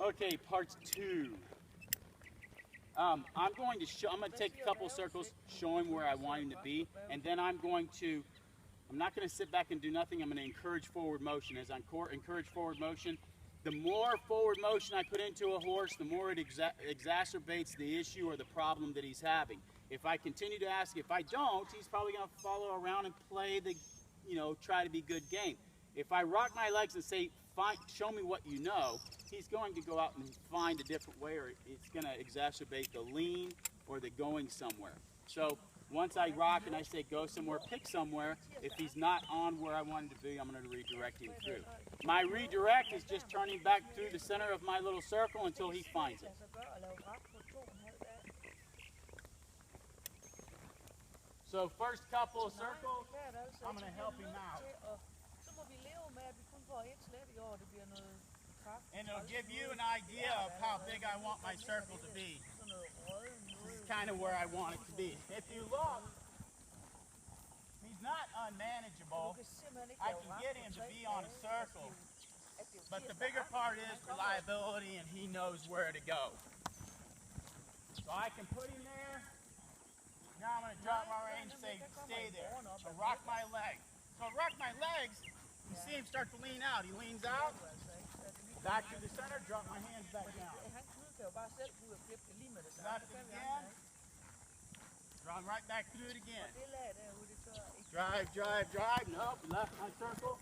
Okay, part 2. I'm going to take a couple of circles, show him where I want him to be, and then I'm not going to sit back and do nothing. I'm going to encourage forward motion. As I encourage forward motion, the more forward motion I put into a horse, the more it exacerbates the issue or the problem that he's having. If I continue to ask, if I don't, he's probably going to follow around and play the, try to be good game. If I rock my legs and say, show me what you know, he's going to go out and find a different way, or it's going to exacerbate the lean or the going somewhere. So once I rock and I say go somewhere, pick somewhere, if he's not on where I want him to be, I'm going to redirect him through. My redirect is just turning back through the center of my little circle until he finds it. So first couple of circles, I'm going to help him out. And it'll give you an idea of how big I want my circle to be. This is kind of where I want it to be. If you look, he's not unmanageable. I can get him to be on a circle. But the bigger part is reliability, and he knows where to go. So I can put him there. Now I'm going to drop my rein and say, stay there. So rock my legs. So rock my legs, you see him start to lean out. He leans out, back to the center, drop my hands back down. Drop it again. Draw him right back through it again. Drive, drive, drive. Nope, left my circle.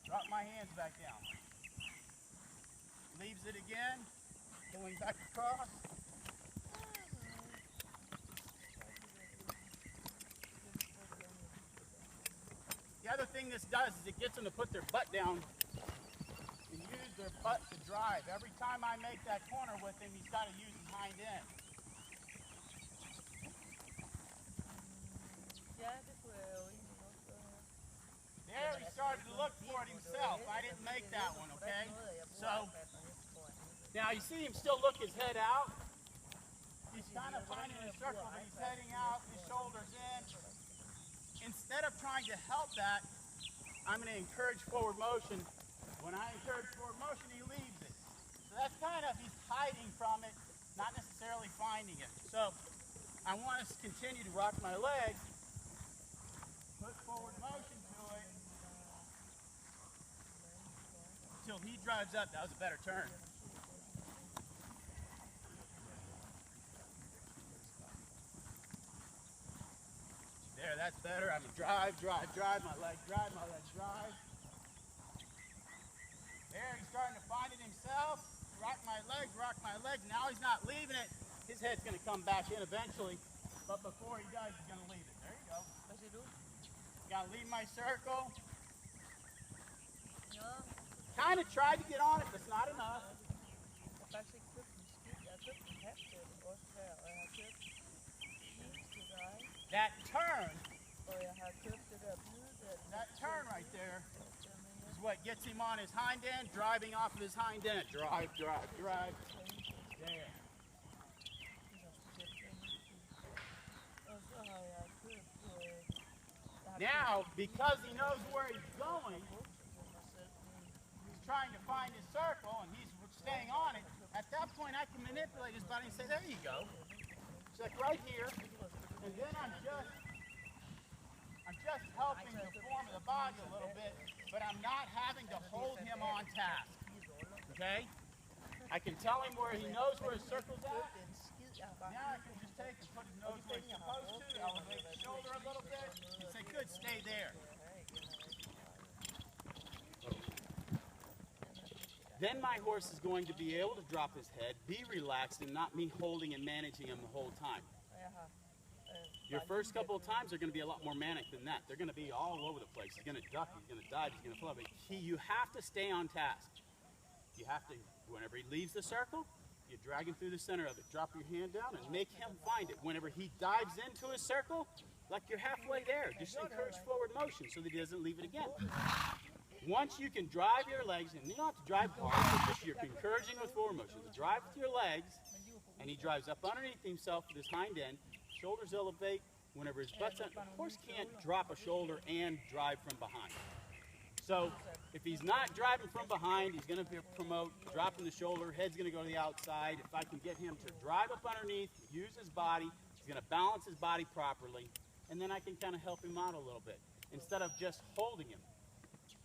Drop my hands back down. Leaves it again, going back across. The other thing this does is it gets them to put their butt down and use their butt to drive. Every time I make that corner with him, he's got to use his hind end. There, he started to look for it himself. I didn't make that one, okay? So, now you see him still look his head out. He's kind of finding a circle, but he's heading out, his shoulders in. Instead of trying to help that, I'm going to encourage forward motion. When I encourage forward motion, he leaves it. So that's kind of, he's hiding from it, not necessarily finding it. So I want us to continue to rock my legs, put forward motion to it, until he drives up. That was a better turn. There, that's better. I'm going to drive, drive, drive, my leg drive, my leg drive. There, he's starting to find it himself. Rock my legs. Now he's not leaving it. His head's going to come back in eventually. But before he does, he's going to leave it. There you go. What's he do? Got to leave my circle. Kind of tried to get on it, but it's not enough. That turn right there is what gets him on his hind end, driving off of his hind end. Drive, drive, drive. There. Now, because he knows where he's going, he's trying to find his circle and he's staying on it. At that point, I can manipulate his body and say, there you go. It's like right here. And then I'm just helping the form of the body a little bit, but I'm not having to hold him on task. Okay? I can tell him where he knows where his circle's at. Now I can just take and put his nose where he's supposed to, elevate the shoulder a little bit, and say, good, stay there. Then my horse is going to be able to drop his head, be relaxed, and not me holding and managing him the whole time. Your first couple of times are going to be a lot more manic than that. They're going to be all over the place. He's going to duck, he's going to dive, he's going to flow. But you have to stay on task. You have to, whenever he leaves the circle, you drag him through the center of it. Drop your hand down and make him find it. Whenever he dives into his circle, like you're halfway there, just encourage forward motion so that he doesn't leave it again. Once you can drive your legs, and you don't have to drive hard, but just you're encouraging with forward motion. So drive with your legs, and he drives up underneath himself with his hind end. Shoulders elevate. Whenever his butt's up, the horse can't drop a shoulder and drive from behind. So if he's not driving from behind, he's going to promote dropping the shoulder, head's going to go to the outside. If I can get him to drive up underneath, use his body, he's going to balance his body properly, and then I can kind of help him out a little bit instead of just holding him.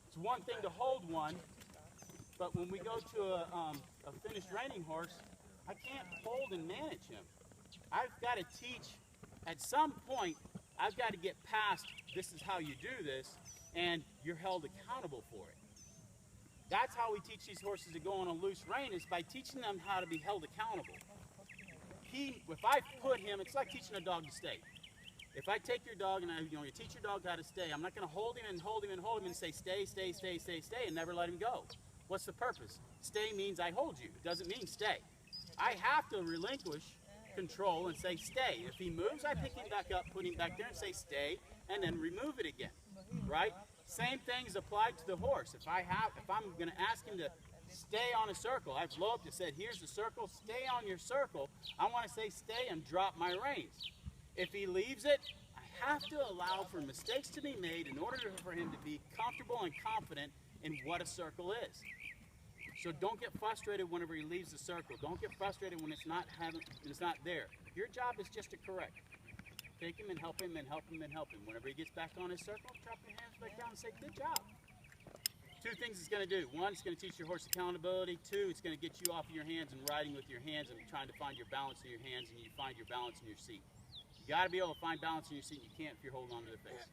It's one thing to hold one, but when we go to a finished reining horse, I can't hold and manage him. I've got to teach, at some point, I've got to get past, this is how you do this, and you're held accountable for it. That's how we teach these horses to go on a loose rein, is by teaching them how to be held accountable. If I put him, it's like teaching a dog to stay. If I take your dog and you teach your dog how to stay, I'm not going to hold him and hold him and hold him and say stay, stay, stay, stay, stay, and never let him go. What's the purpose? Stay means I hold you. It doesn't mean stay. I have to relinquish control and say stay. If he moves, I pick him back up, put him back there and say stay, and then remove it again, right? Same thing is applied to the horse. If I'm going to ask him to stay on a circle, I've loped and said, here's the circle, stay on your circle. I want to say stay and drop my reins. If he leaves it, I have to allow for mistakes to be made in order for him to be comfortable and confident in what a circle is. So don't get frustrated whenever he leaves the circle. Don't get frustrated when it's not there. Your job is just to correct. Take him and help him and help him and help him. Whenever he gets back on his circle, drop your hands back down and say, good job. Two things it's going to do. One, it's going to teach your horse accountability. Two, it's going to get you off of your hands and riding with your hands and trying to find your balance in your hands, and you find your balance in your seat. You got to be able to find balance in your seat. You can't if you're holding on to the face.